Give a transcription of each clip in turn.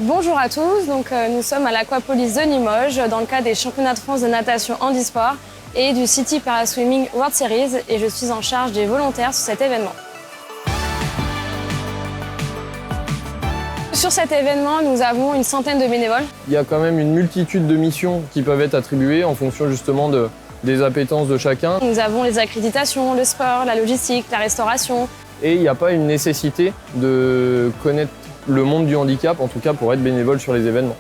Bonjour à tous, nous sommes à l'Aquapolis de Limoges dans le cadre des championnats de France de natation handisport et du City Paraswimming World Series et je suis en charge des volontaires sur cet événement. Sur cet événement, nous avons une centaine de bénévoles. Il y a quand même une multitude de missions qui peuvent être attribuées en fonction justement des appétences de chacun. Nous avons les accréditations, le sport, la logistique, la restauration. Et il n'y a pas une nécessité de connaître le monde du handicap, en tout cas pour être bénévole sur les événements.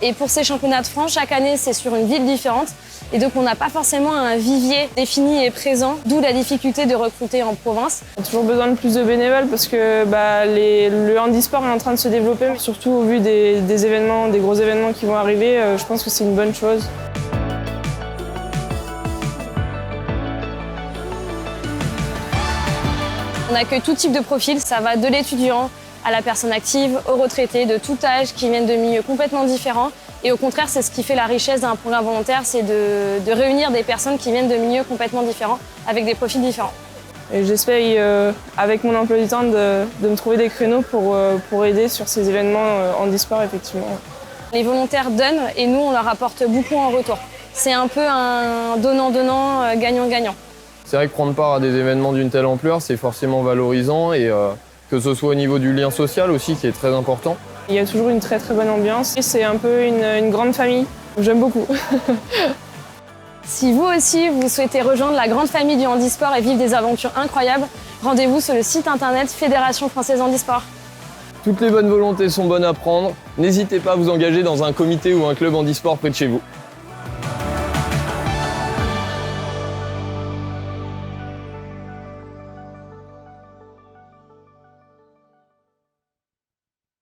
Et pour ces championnats de France, chaque année, c'est sur une ville différente. Et donc, on n'a pas forcément un vivier défini et présent, d'où la difficulté de recruter en province. On a toujours besoin de plus de bénévoles parce que le handisport est en train de se développer, surtout au vu des événements, des gros événements qui vont arriver. Je pense que c'est une bonne chose. On accueille tout type de profil, ça va de l'étudiant à la personne active, aux retraités, de tout âge, qui viennent de milieux complètement différents. Et au contraire, c'est ce qui fait la richesse d'un programme volontaire, c'est de réunir des personnes qui viennent de milieux complètement différents, avec des profils différents. Et j'espère, avec mon emploi du temps, de me trouver des créneaux pour aider sur ces événements handisport, effectivement. Les volontaires donnent et nous, on leur apporte beaucoup en retour. C'est un peu un donnant-donnant, gagnant-gagnant. C'est vrai que prendre part à des événements d'une telle ampleur, c'est forcément valorisant et que ce soit au niveau du lien social aussi qui est très important. Il y a toujours une très très bonne ambiance. C'est un peu une grande famille. J'aime beaucoup. Si vous aussi, vous souhaitez rejoindre la grande famille du handisport et vivre des aventures incroyables, rendez-vous sur le site internet Fédération Française Handisport. Toutes les bonnes volontés sont bonnes à prendre. N'hésitez pas à vous engager dans un comité ou un club handisport près de chez vous.